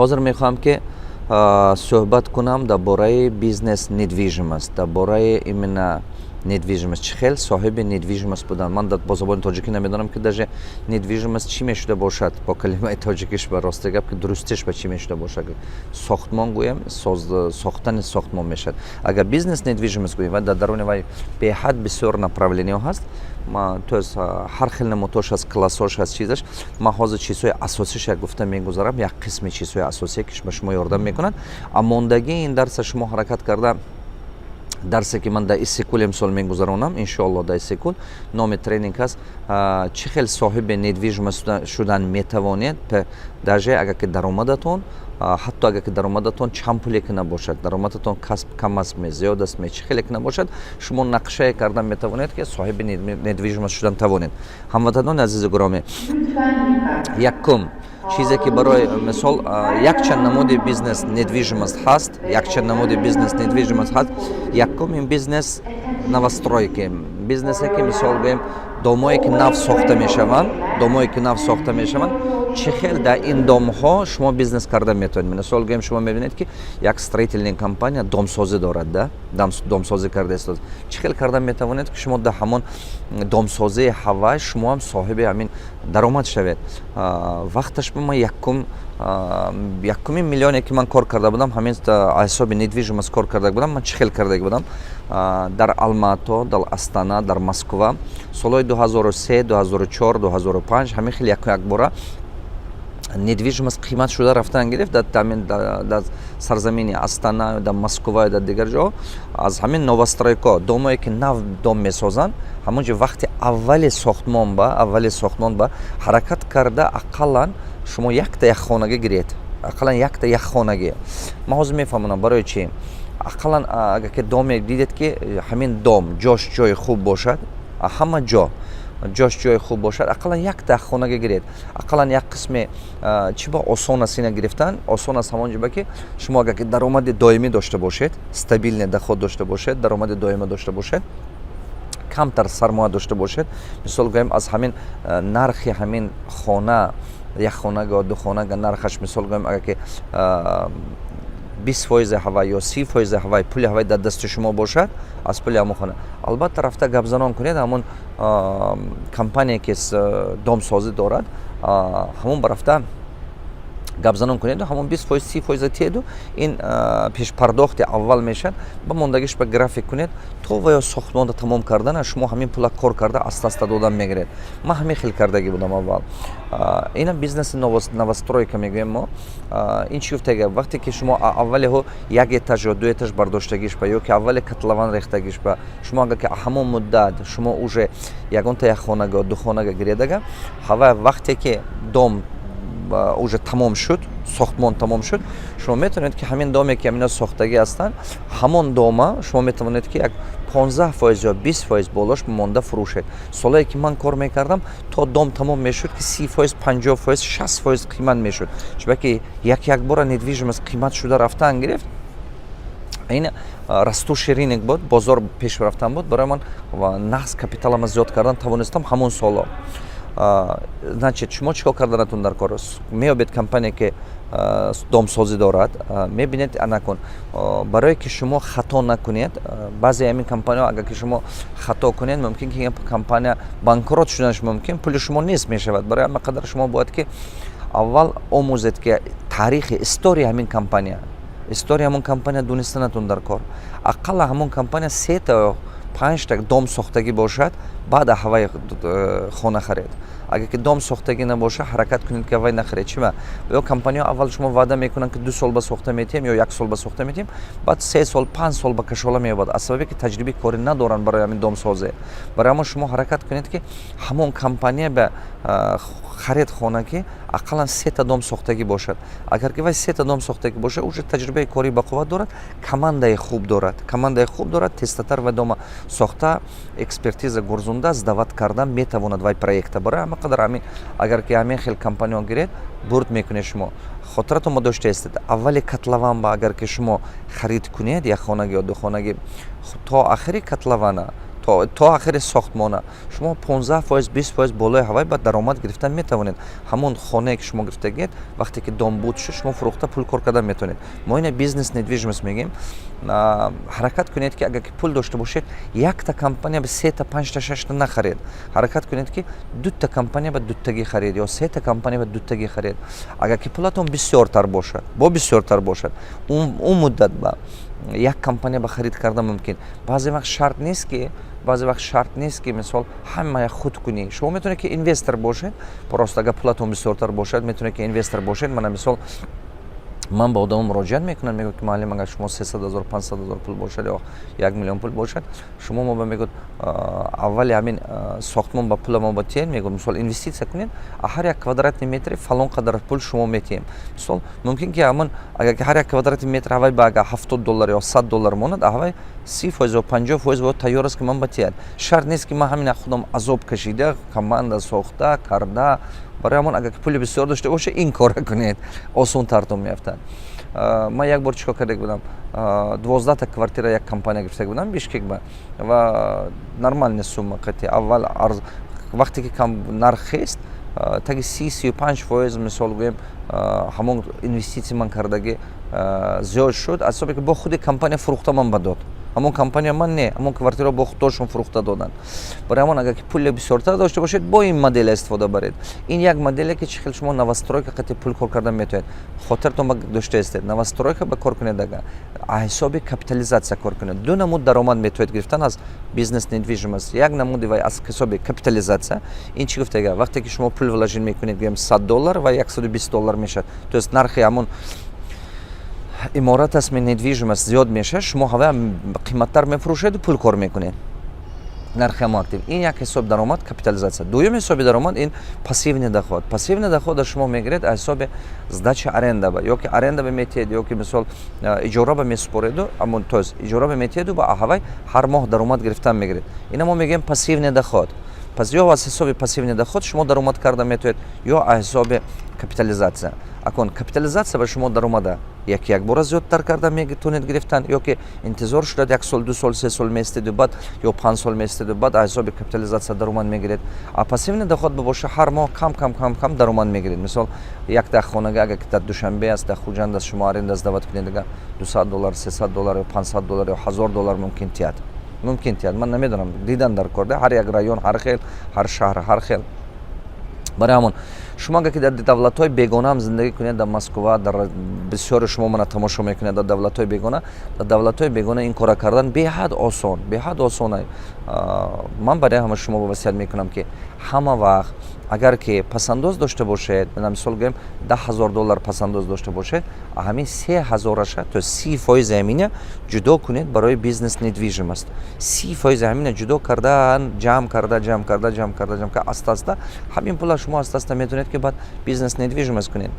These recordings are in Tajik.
ҳозир мехоҳам ки суҳбат кунам дар бораи бизнес недвижимост, дар бораи именно недвижимост. Чӣ хел соҳиби недвижимост будан? Ман бо забони тоҷикӣ намедонам ки даже недвижимост чӣ мешуда бошад. Бо калимаи тоҷикиш ба рости гап ки дурустиш ба чӣ мешуда бошад. Сохтмон гӯем, сохтани сохтмон мешавад. Агар бизнес недвижимост гӯем ва дар даруни вай беҳад бисёр направлениҳо ҳаст. То есть ҳар хел намудош ҳаст, классош ҳаст, чизаш. Ман ҳозир чизҳои асосиш як гуфта мегузарам, як қисми чизҳои асосие ки ба шумо ёрдам мекунад. Амондагии ин дарса шумо ҳаракат карда дарсе ки ман дар ИСК имсол мегузаронам, иншоалло дар ИСК номи тренинг аст. Чӣ хел соҳиби недвижимост шудан метавонед, даже агар ки даромадатон, ҳатто агар ки даромадатон чанд пуле ки набошад, даромадатон кам аст, зиёд аст, чӣ хеле ки набошад, шумо нақшае кардан метавонед ки соҳиби недвижимост шудан тавонед. Ҳамватанони азизи гуромӣ, якум чизе ки барои мисол якчанд намуди бизнес недвижимост ҳаст, якчанд намуди бизнес недвижимост ҳаст. Якум ин бизнес новостройки, бизнесе ки мисол гӯем домое ки нав сохта мешаванд, домое ки нав сохта мешаванд. Чӣ хел дар ин домҳо шумо бизнес карда метавонед? Мисол гӯем шумо мебинед ки як строительная компания домсозӣ дорад, да? Домсозӣ кардааст. Чӣ хел карда метавонед ки шумо дар ҳамон домсозии ҳавай шумо ҳам соҳиби ҳамин даромад шавед? Вақташ ман якумин миллионе ки ман кор карда будам, ҳамин ҳисоби недвижимост кор карда будам. Ман чӣ хел карда будам? Дар Алмато, дар Астана, дар Москва солҳои 2003, 2004, 2005 ҳамин хел як бора недвижимост қимат шуда рафтан гирифт дар сарзамини Астана, дар Москва, дар дигар ҷо. Аз ҳамин новостройко домое ки нав дом месозанд, ҳамонҷо вақти аввали сохтмон ба ҳаракат карда ақаллан шумо якта якхонаги гиред, ақаллан якта якхонаги. Ман ҳозир мефаҳмонам барои чӣ. Ақаллан агар ки доме дидед ки ҳамин дом ҷош ҷои хуб бошад, ҳама ҷо ҷош ҷои хуб бошад, ақаллан якта якхонаги гиред. Ақаллан як қисме чӣ ба осон аст ина гирифтан? Осон аст ҳамон ҷоба ки шумо агар ки даромади доимӣ дошта бошед, стабилне доход дошта бошед, даромади доима дошта бошед, камтар сармоя дошта бошед, мисол гӯем аз ҳамин нархи ҳамин хона, якхонага, духонага нархаш мисол гӯем агар ки 20% ҳавай ё 30% ҳавай пули ҳавай дар дасти шумо бошад, аз пули ҳамон хона албатта рафта гапзанон кунед ҳамон компания ки домсозӣ дорад, ҳамон ба рафта гапзанон кунед, ҳамон 20% 30% теду ин пешпардохти аввал мешад, ба мондагиш ба график кунед, то ва ё сохтмонро тамом кардана шумо ҳамин пула кор карда аста додан мегиред. Ман ҳамин хел кардаги будам аввал. Ина бизнеси новостройка мегӯем мо. Ин чӣ гуфтага, вақте ки шумо аввалеҳо як этаж ё ду этаж бардоштагиш ба ё ки аввале котлован рехтагиш ба шумо агар ки ҳамон муддат шумо уже ягонта якхонага духонага гиредага, ҳава вақте ки дом уже тамом шуд, сохтмон тамом шуд, шумо метавонед ки ҳамин доме ки ҳамино сохтагӣ ҳастанд, ҳамон дома шумо метавонед ки як 15% ё 20% болош монда фурӯшед. Солае ки ман кор мекардам, то дом тамом мешуд ки 30%, 50%, 60% қимат мешуд. Чунки ки як бора недвижимост қимат шуда рафтан гирифт. ин растуши ринок буд, бозор пеш рафтан буд. Барои ман нақс капиталама зиёд кардан тавонистам ҳамон соло. Значит, шумо чӣ кор карданатон дар кор? Меёбед компания ки домсозӣ дорад, мебинед анакун. Барое ки шумо хато накунед, баъзе ҳамин компаниҳо агар ки шумо хато кунед, мумкин ки компания банкрот шуданаш мумкин, пули шумо нест мешавад. Барои ҳама қадар шумо бояд ки аввал омӯзед ки таърихи историяи ҳамин компания, историяи ҳамон компания донистанатон дар кор. Ақалла ҳамон компания 3 та 5 та дом сохтагӣ бошад, баъд ҳавай хона харед. Агар ки дом сохтагӣ набоша, ҳаракат кунед ки ҳавай нахаред. Чима? Ё компаниҳо аввал шумо ваъда мекунанд ки 2 сол ба сохта метиҳем ё 1 сол ба сохта метиҳем, баъд 3 сол 5 сол ба кашола меёбад, аз сабабе ки таҷрибаи корӣ надоранд барои ҳамин домсозе. Барои ҳамон шумо ҳаракат кунед ки ҳамон компания ба харед хона ки ақаллан 3 та дом сохтагӣ бошад. Агар ки вай 3 та дом сохтагӣ бошад, уже таҷрибаи корӣ бақувват дорад, командаи хуб дорад, тестатар ва дома сохта, экспертиза гурзунда, сдават кардан метавонад вай проекта. Барои ҳама қадар ҳамин агар ки ҳамин хел компаниҳо гиред, бурд мекунед шумо. Хотиратон ма доштаистед, аввали котлован ба агар ки шумо харид кунед, якхонаги ё духонаги, то охири котлована, то ахири сохтмона шумо 15% 20% болои ҳавай ба даромад гирифтан метавонед. ҳамон хонае ки шумо гирифтагед вақте ки дом буд шуд шумо фурӯхта пул кор кардан метавонед. мо ина бизнес недвижимост мегем. ҳаракат кунед ки агар ки пул дошта бошед якта компания ба 3 та 5 та 6 та нахаред. ҳаракат кунед ки 2 та компания ба 2 тагӣ харед ё 3 та компания ба 2 тагӣ харед. агар ки пулатон бисёртар бошад бисёртар бошад он муддат ба як компания ба харид кардан мумкин. баъзе вақт шарт нест ки мисол ҳамаи худ кунӣ. шумо метавонед ки инвестор бошед, просто агар пулатон бисёртар бошад метавонед ки инвестор бошед. мана мисол ман ба одамон муроҷиат мекунам, мегӯяд ки маълим агар шумо 300 000 500 000 пул бошад ё 1 миллион пул бошад, шумо мо ба мегӯяд аввали ҳамин сохтмон ба пула мо ба тиен мегӯяд мисол инвеститсия кунед, ҳар як квадратни метри фалон қадар пул шумо метием. мисол мумкин ки ҳамон агар ки ҳар як квадратни метр ҳавай ба агар $70 ё $100 монад, ҳавай 30% ё 50% бо тайёр аст ки ман ба тияд. шарт нест ки ман ҳамин худам азоб кашида, команда сохта, карда. барои ҳамон агар ки пули бисёр дошта боша ин кора кунед, осонтартон меафтад. ман як бор чикор карда будам, 12 та квартира як компания гирифта будам Бишкекба ва нормальная сумма қати. аввал вақте ки нарх хест таги 30-35% мисол гӯем ҳамон инвеститсия ман кардаги зиёд шуд, асобе ки бо худи компания фурӯхта ман ба дод. ҳамон компания ман не, ҳамон квартира бо худошон фурӯхта додан. барои ҳамон агар ки пули бисёртар дошта бошед, бо ин модел истифода баред. ин як моделе ки чӣ хел шумо новостройка қати пул кор кардан метавонед. хотиртон ба дошта истед, новостройка ба кор кунед, ага ҳисоби капитализатсия кор кунед. ду намуд даромад метавонед гирифтан аз бизнес недвижимост. як намуди вай аз ҳисоби капитализатсия. ин чӣ гуфтага, вақте ки шумо пул вложен мекунед, гӯем $100 ва $120 мешад, то есть нархи ҳамон иморат аст недвижимост зиёд мешад, шумо ҳава қиматтар мефурӯшед, пул кор мекунед. нархи ҳамон актив. ин як ҳисоби даромад, капитализатсия. дуюм ҳисоби даромад ин пассивный доход. пассивный дохода шумо мегиред аз ҳисоби сдача аренда ба, ё ки аренда ба метиҳед, ё ки мисол иҷора ба месупореду, амон то есть иҷора ба метиҳеду ба ҳавай ҳар моҳ даромад гирифтан мегиред. ина мо мегӯем пассивный доход. пас ё аз ҳисоби пассивный доход шумо даромад карда метавонед, ё аз ҳисоби капитализатсия. акон капитализатсия ба шумо даромада як бора зиёдтар карда метавонед гирифтан, ё ки интизор шудад 1 сол 2 сол 3 сол меистеду баъд ё 5 сол меистеду баъд аз ҳисоби капитализатсия даромад мегиред. а пассивный доход бабоша ҳар моҳ кам даромад мегиред. мисол якта хонага агар ки дар Душанбе аст, дар Хуҷанд аст, шумо аренда сдават кунед, ага $200 $300 ё $500 ё $1000 мумкин тияд. ман намедонам, дидан дар корда ҳар як район ҳар хел, ҳар шаҳр ҳар хел. барои ҳамон шумо агар ки дар давлатҳои бегона ҳам зиндагӣ кунед, дар Москва, дар бисёри шумо мана тамошо мекунед дар давлатҳои бегона, дар давлатҳои бегона ин кора кардан беҳад осон аст. ман барои ҳама шумо васият мекунам ки ҳама вақт агар ки пасандоз дошта бошед, мисол гӯем $10,000 пасандоз дошта бошед, ҳамин 3000-аша, то 30% ҳамина ҷудо кунед барои бизнес недвижимост. 30% ҳамина ҷудо кардан, ҷамъ карда аста ҳамин пула шумо аста метавонед ки баъд бизнес недвижимост кунед.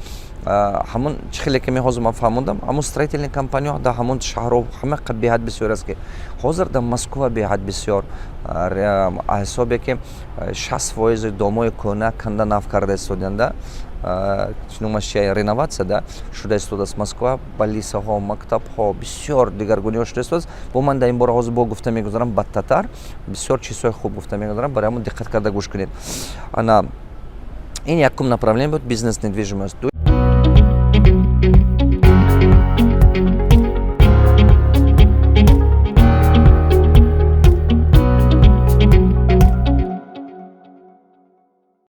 ҳамон чӣ хеле ки ҳозир ман фаҳмондам, ҳамон строительни компанияҳо дар ҳамон шаҳрҳо ҳама беҳад бисёр аст ки ҳозир дар Москва беҳад бисёр аз ҳисобе ки 60% домои кӯна канда нав карда истоданда, чунумашия реноватсияда шуда истодааст Москва, балисаҳо, мактабҳо, бисёр дигаргуниҳо шуда истодааст. бо ман дар ин бора ҳозир бо гуфта мегузарам баттатар, бисёр чизҳои хуб гуфта мегузарам, барои ҳамон диққат карда гӯш кунед. ин якум направление буд бизнес недвижимост.